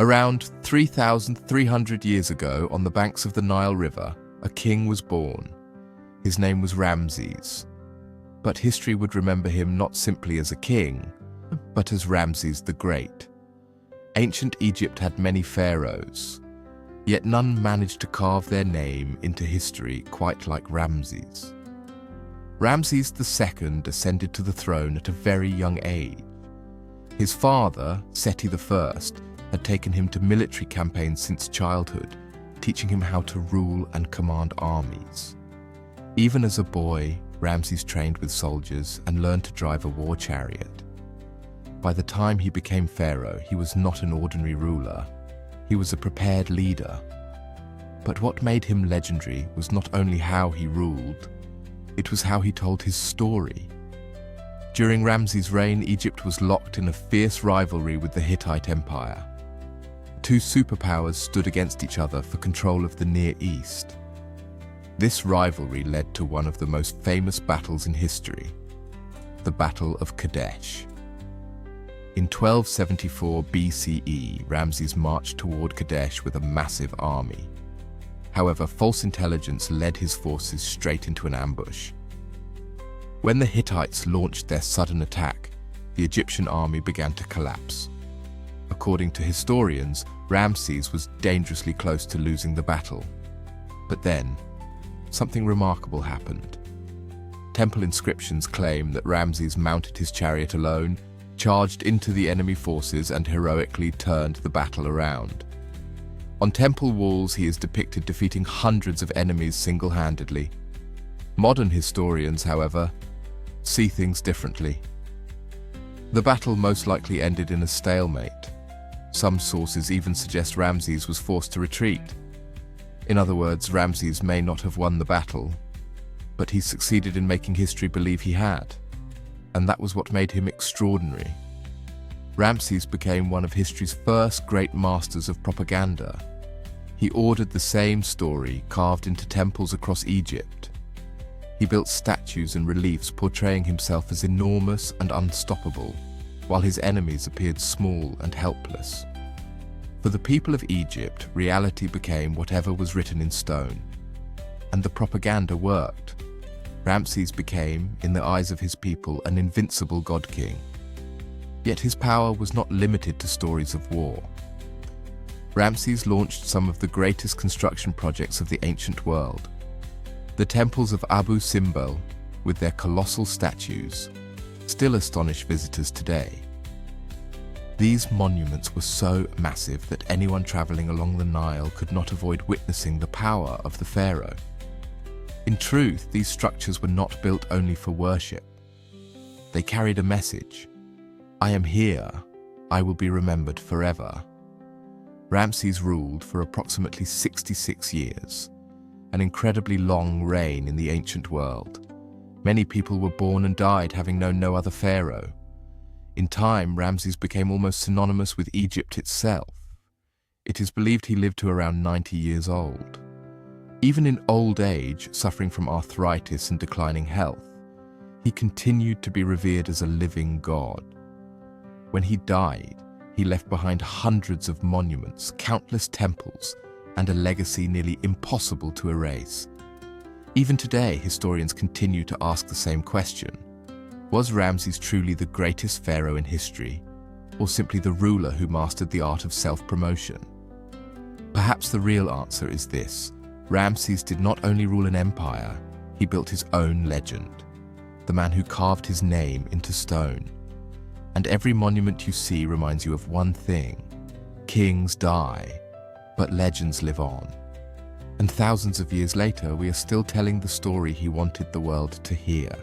Around 3,300 years ago, on the banks of the Nile River, a king was born. His name was Ramses. But history would remember him not simply as a king, but as Ramses the Great. Ancient Egypt had many pharaohs, yet none managed to carve their name into history quite like Ramses. Ramses II ascended to the throne at a very young age. His father, Seti I, had taken him to military campaigns since childhood, teaching him how to rule and command armies. Even as a boy, Ramses trained with soldiers and learned to drive a war chariot. By the time he became pharaoh, he was not an ordinary ruler. He was a prepared leader. But what made him legendary was not only how he ruled, it was how he told his story. During Ramses' reign, Egypt was locked in a fierce rivalry with the Hittite Empire. Two superpowers stood against each other for control of the Near East. This rivalry led to one of the most famous battles in history, the Battle of Kadesh. In 1274 BCE, Ramses marched toward Kadesh with a massive army. However, false intelligence led his forces straight into an ambush. When the Hittites launched their sudden attack, the Egyptian army began to collapse. According to historians, Ramses was dangerously close to losing the battle. But then, something remarkable happened. Temple inscriptions claim that Ramses mounted his chariot alone, charged into the enemy forces, and heroically turned the battle around. On temple walls, he is depicted defeating hundreds of enemies single-handedly. Modern historians, however, see things differently. The battle most likely ended in a stalemate. Some sources even suggest Ramses was forced to retreat. In other words, Ramses may not have won the battle, but he succeeded in making history believe he had. And that was what made him extraordinary. Ramses became one of history's first great masters of propaganda. He ordered the same story carved into temples across Egypt. He built statues and reliefs portraying himself as enormous and unstoppable, while his enemies appeared small and helpless. For the people of Egypt, reality became whatever was written in stone. And the propaganda worked. Ramses became, in the eyes of his people, an invincible god-king. Yet his power was not limited to stories of war. Ramses launched some of the greatest construction projects of the ancient world. The temples of Abu Simbel, with their colossal statues, still astonish visitors today. These monuments were so massive that anyone traveling along the Nile could not avoid witnessing the power of the pharaoh. In truth, these structures were not built only for worship. They carried a message. I am here. I will be remembered forever. Ramses ruled for approximately 66 years, an incredibly long reign in the ancient world. Many people were born and died having known no other pharaoh. In time, Ramses became almost synonymous with Egypt itself. It is believed he lived to around 90 years old. Even in old age, suffering from arthritis and declining health, he continued to be revered as a living god. When he died, he left behind hundreds of monuments, countless temples, and a legacy nearly impossible to erase. Even today, historians continue to ask the same question. Was Ramses truly the greatest pharaoh in history, or simply the ruler who mastered the art of self-promotion? Perhaps the real answer is this. Ramses did not only rule an empire, he built his own legend, the man who carved his name into stone. And every monument you see reminds you of one thing: kings die, but legends live on. And thousands of years later, we are still telling the story he wanted the world to hear.